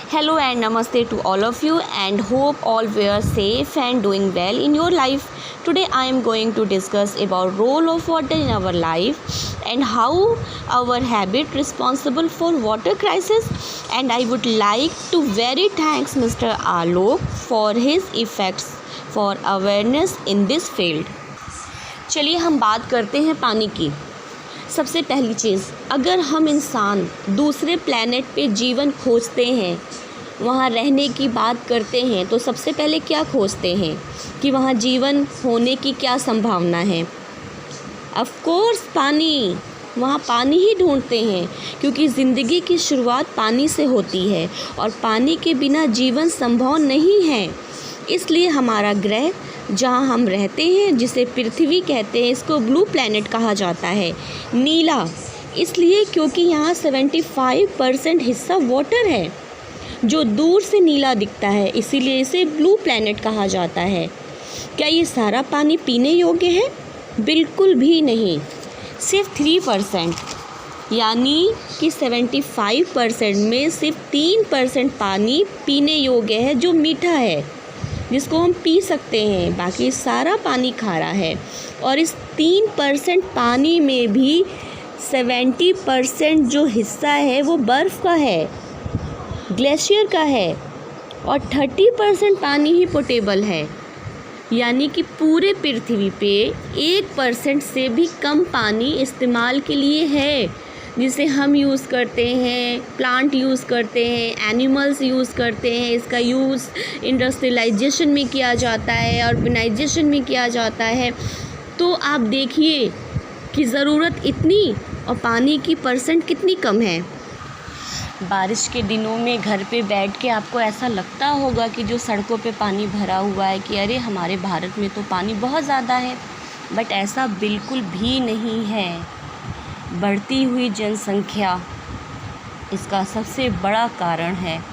Hello and namaste to all of you, and hope all were safe and doing well in your life. Today I am going to discuss about role of water in our life and how our habit responsible for water crisis. And I would like to very thanks Mr. Alok for his effects for awareness in this field. चलिए हम बात करते हैं पानी की। सबसे पहली चीज़, अगर हम इंसान दूसरे प्लैनेट पे जीवन खोजते हैं, वहाँ रहने की बात करते हैं, तो सबसे पहले क्या खोजते हैं कि वहाँ जीवन होने की क्या संभावना है। ऑफ कोर्स पानी, वहाँ पानी ही ढूंढते हैं, क्योंकि ज़िंदगी की शुरुआत पानी से होती है और पानी के बिना जीवन संभव नहीं है। इसलिए हमारा ग्रह जहाँ हम रहते हैं, जिसे पृथ्वी कहते हैं, इसको ब्लू प्लैनेट कहा जाता है, नीला इसलिए क्योंकि यहाँ 75% हिस्सा वाटर है जो दूर से नीला दिखता है, इसीलिए इसे ब्लू प्लैनेट कहा जाता है। क्या ये सारा पानी पीने योग्य है? बिल्कुल भी नहीं, सिर्फ 3%, यानी कि 75% में सिर्फ 3% पानी पीने योग्य है जो मीठा है, जिसको हम पी सकते हैं। बाकी सारा पानी खारा है। और इस 3% पानी में भी 70% जो हिस्सा है वो बर्फ़ का है, ग्लेशियर का है, और 30% पानी ही पोटेबल है, यानी कि पूरे पृथ्वी पे 1% से भी कम पानी इस्तेमाल के लिए है, जिसे हम यूज़ करते हैं, प्लांट यूज़ करते हैं, एनिमल्स यूज़ करते हैं। इसका यूज़ इंडस्ट्रियलाइजेशन में किया जाता है, अर्बनाइजेशन में किया जाता है। तो आप देखिए कि ज़रूरत इतनी और पानी की परसेंट कितनी कम है। बारिश के दिनों में घर पे बैठ के आपको ऐसा लगता होगा कि जो सड़कों पे पानी भरा हुआ है कि अरे हमारे भारत में तो पानी बहुत ज़्यादा है, बट ऐसा बिल्कुल भी नहीं है। बढ़ती हुई जनसंख्या इसका सबसे बड़ा कारण है,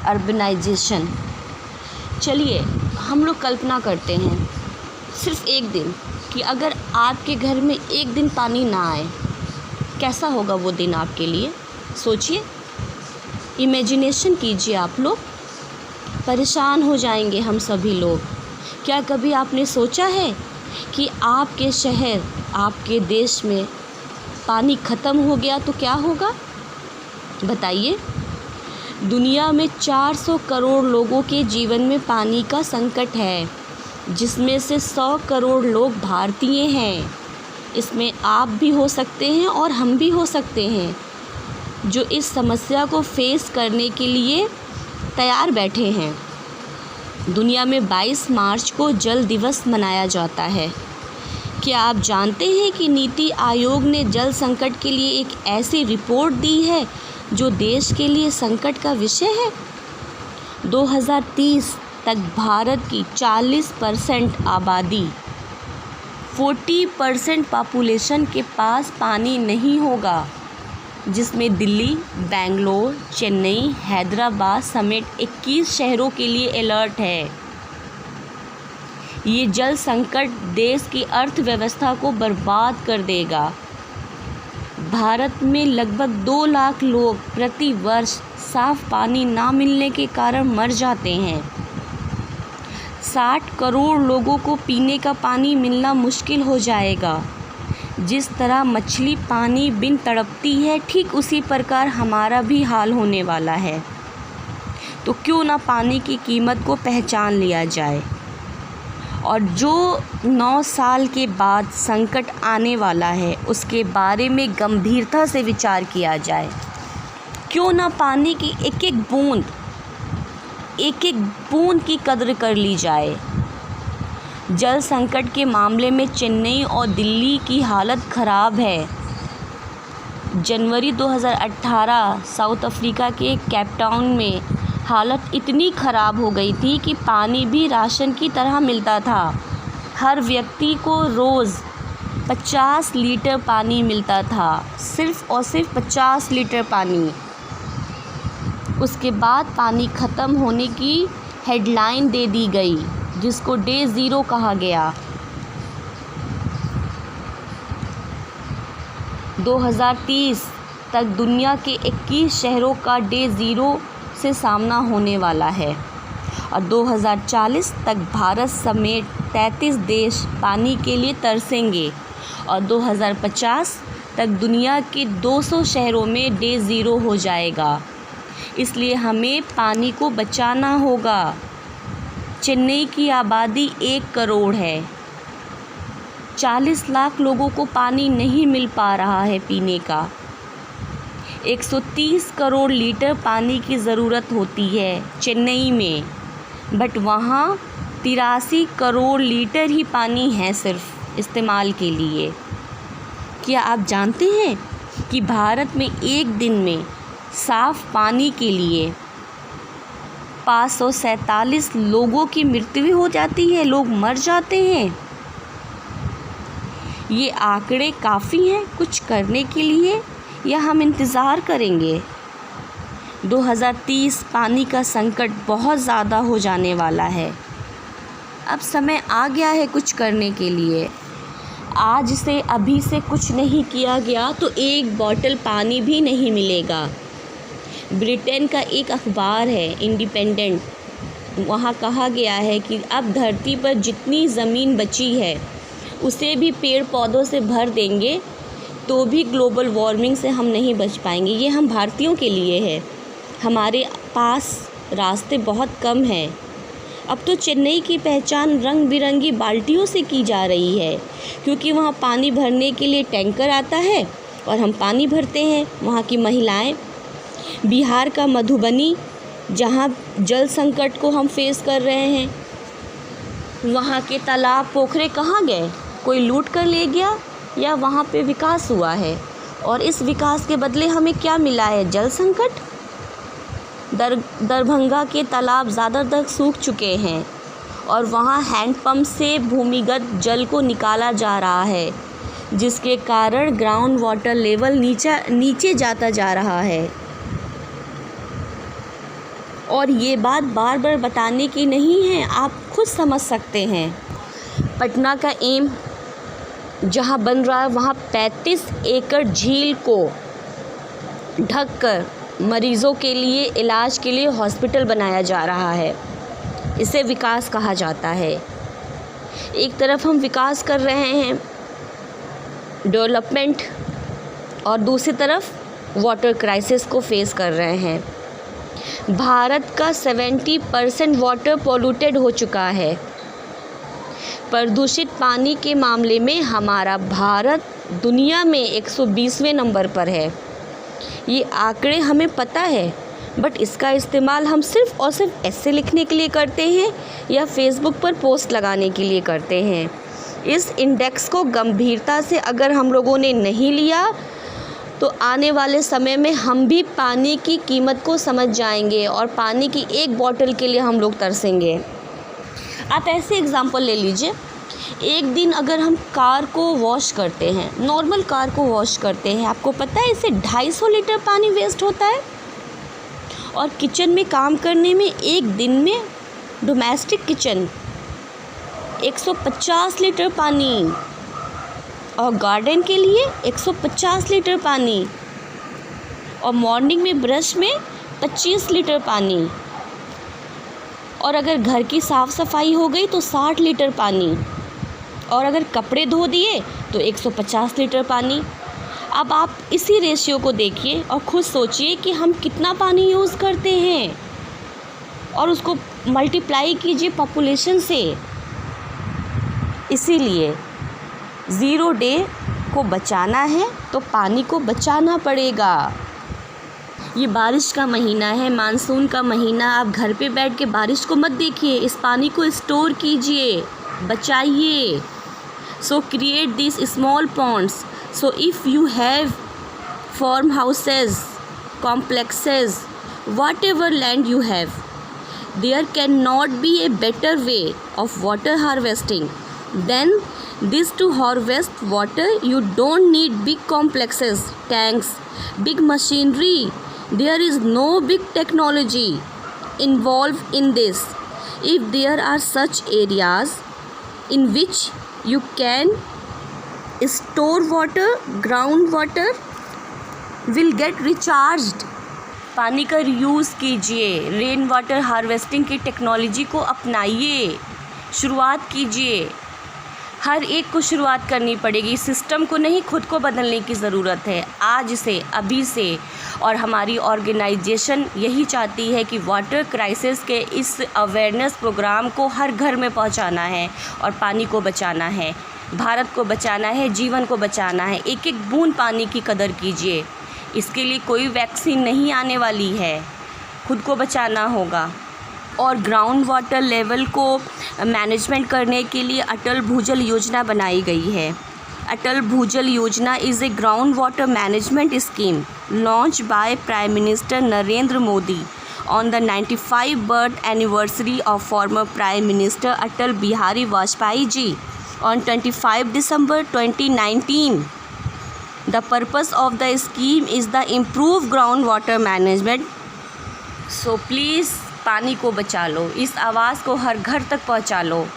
अर्बनाइजेशन। चलिए हम लोग कल्पना करते हैं सिर्फ एक दिन कि अगर आपके घर में एक दिन पानी ना आए, कैसा होगा वो दिन आपके लिए। सोचिए, इमेजिनेशन कीजिए, आप लोग परेशान हो जाएंगे हम सभी लोग। क्या कभी आपने सोचा है कि आपके शहर, आपके देश में पानी ख़त्म हो गया तो क्या होगा? बताइए। दुनिया में 400 करोड़ लोगों के जीवन में पानी का संकट है, जिसमें से 100 करोड़ लोग भारतीय हैं। इसमें आप भी हो सकते हैं और हम भी हो सकते हैं, जो इस समस्या को फेस करने के लिए तैयार बैठे हैं। दुनिया में 22 मार्च को जल दिवस मनाया जाता है। क्या आप जानते हैं कि नीति आयोग ने जल संकट के लिए एक ऐसी रिपोर्ट दी है जो देश के लिए संकट का विषय है? 2030 तक भारत की 40% आबादी, 40% पॉपुलेशन के पास पानी नहीं होगा, जिसमें दिल्ली, बेंगलोर, चेन्नई, हैदराबाद समेत 21 शहरों के लिए अलर्ट है। ये जल संकट देश की अर्थव्यवस्था को बर्बाद कर देगा। भारत में लगभग 2 लाख लोग प्रति वर्ष साफ पानी ना मिलने के कारण मर जाते हैं। 60 करोड़ लोगों को पीने का पानी मिलना मुश्किल हो जाएगा। जिस तरह मछली पानी बिन तड़पती है, ठीक उसी प्रकार हमारा भी हाल होने वाला है। तो क्यों ना पानी की कीमत को पहचान लिया जाए, और जो 9 साल के बाद संकट आने वाला है उसके बारे में गंभीरता से विचार किया जाए। क्यों ना पानी की एक एक बूंद की कद्र कर ली जाए। जल संकट के मामले में चेन्नई और दिल्ली की हालत ख़राब है। जनवरी 2018 साउथ अफ्रीका के केप टाउन में हालत इतनी ख़राब हो गई थी कि पानी भी राशन की तरह मिलता था। हर व्यक्ति को रोज़ 50 लीटर पानी मिलता था, सिर्फ़ और सिर्फ 50 लीटर पानी। उसके बाद पानी ख़त्म होने की हेडलाइन दे दी गई, जिसको डे ज़ीरो कहा गया। 2030 तक दुनिया के 21 शहरों का डे ज़ीरो से सामना होने वाला है और 2040 तक भारत समेत 33 देश पानी के लिए तरसेंगे और 2050 तक दुनिया के 200 शहरों में डे ज़ीरो हो जाएगा। इसलिए हमें पानी को बचाना होगा। चेन्नई की आबादी 1 करोड़ है। 40 लाख लोगों को पानी नहीं मिल पा रहा है पीने का। 130 करोड़ लीटर पानी की ज़रूरत होती है चेन्नई में, बट वहाँ 83 करोड़ लीटर ही पानी है सिर्फ इस्तेमाल के लिए। क्या आप जानते हैं कि भारत में एक दिन में साफ़ पानी के लिए 547 लोगों की मृत्यु हो जाती है, लोग मर जाते हैं। ये आंकड़े काफ़ी हैं कुछ करने के लिए या हम इंतज़ार करेंगे? 2030 पानी का संकट बहुत ज़्यादा हो जाने वाला है। अब समय आ गया है कुछ करने के लिए। आज से अभी से कुछ नहीं किया गया तो एक बॉटल पानी भी नहीं मिलेगा। ब्रिटेन का एक अखबार है इंडिपेंडेंट, वहाँ कहा गया है कि अब धरती पर जितनी ज़मीन बची है उसे भी पेड़ पौधों से भर देंगे तो भी ग्लोबल वार्मिंग से हम नहीं बच पाएंगे। ये हम भारतीयों के लिए है। हमारे पास रास्ते बहुत कम हैं। अब तो चेन्नई की पहचान रंग बिरंगी बाल्टियों से की जा रही है, क्योंकि वहाँ पानी भरने के लिए टैंकर आता है और हम पानी भरते हैं। वहाँ की महिलाएं, बिहार का मधुबनी जहाँ जल संकट को हम फेस कर रहे हैं, वहाँ के तालाब पोखरे कहाँ गए? कोई लूट कर ले गया या वहाँ पे विकास हुआ है? और इस विकास के बदले हमें क्या मिला है? जल संकट। दरभंगा के तालाब ज़्यादातर सूख चुके हैं और वहाँ हैंडपंप से भूमिगत जल को निकाला जा रहा है, जिसके कारण ग्राउंड वाटर लेवल नीचे जाता जा रहा है। और ये बात बार बार बताने की नहीं है, आप खुद समझ सकते हैं। पटना का एम जहाँ बन रहा है वहाँ 35 एकड़ झील को ढककर मरीज़ों के लिए इलाज के लिए हॉस्पिटल बनाया जा रहा है। इसे विकास कहा जाता है। एक तरफ हम विकास कर रहे हैं, डेवलपमेंट, और दूसरी तरफ वाटर क्राइसिस को फेस कर रहे हैं। भारत का 70% वाटर पोल्यूटेड हो चुका है। प्रदूषित पानी के मामले में हमारा भारत दुनिया में 120वें नंबर पर है। ये आंकड़े हमें पता है, बट इसका इस्तेमाल हम सिर्फ़ और सिर्फ ऐसे लिखने के लिए करते हैं या फेसबुक पर पोस्ट लगाने के लिए करते हैं। इस इंडेक्स को गंभीरता से अगर हम लोगों ने नहीं लिया तो आने वाले समय में हम भी पानी की कीमत को समझ जाएंगे और पानी की एक बॉटल के लिए हम लोग तरसेंगे। आप ऐसे एग्ज़ाम्पल ले लीजिए, एक दिन अगर हम कार को वॉश करते हैं, नॉर्मल कार को वॉश करते हैं, आपको पता है इससे 250 लीटर पानी वेस्ट होता है। और किचन में काम करने में एक दिन में डोमेस्टिक किचन 150 लीटर पानी, और गार्डन के लिए 150 लीटर पानी, और मॉर्निंग में ब्रश में 25 लीटर पानी, और अगर घर की साफ़ सफाई हो गई तो 60 लीटर पानी, और अगर कपड़े धो दिए तो 150 लीटर पानी। अब आप इसी रेशियो को देखिए और खुद सोचिए कि हम कितना पानी यूज़ करते हैं और उसको मल्टीप्लाई कीजिए पॉपुलेशन से। इसीलिए ज़ीरो डे को बचाना है तो पानी को बचाना पड़ेगा। ये बारिश का महीना है, मानसून का महीना। आप घर पे बैठ के बारिश को मत देखिए, इस पानी को स्टोर कीजिए, बचाइए। So create this small ponds. So if you have farmhouses, complexes, whatever land you have, there cannot be a better way of water harvesting than this. To harvest water, you don't need big complexes, tanks, big machinery. There is no big technology involved in this. If there are such areas in which you can store water, ground water, will get recharged. पानी का reuse कीजिए, rain water harvesting की technology को अपनाइए, शुरुआत कीजिए। हर एक को शुरुआत करनी पड़ेगी, सिस्टम को नहीं, खुद को बदलने की ज़रूरत है आज से, अभी से। और हमारी ऑर्गेनाइजेशन यही चाहती है कि वाटर क्राइसिस के इस अवेयरनेस प्रोग्राम को हर घर में पहुंचाना है और पानी को बचाना है, भारत को बचाना है, जीवन को बचाना है। एक एक बूंद पानी की कदर कीजिए। इसके लिए कोई वैक्सीन नहीं आने वाली है, खुद को बचाना होगा। और ग्राउंड वाटर लेवल को मैनेजमेंट करने के लिए अटल भूजल योजना बनाई गई है। Atal Bhujal Yojana is a ground water management scheme launch by prime minister Narendra Modi on the 95 birth anniversary of former prime minister Atal Bihari Vajpayee ji on 25 December 2019. The purpose of the scheme is the improved groundwater management. So please पानी को बचा लो, इस आवाज़ को हर घर तक पहुंचा लो।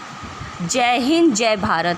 जय हिंद, जय भारत।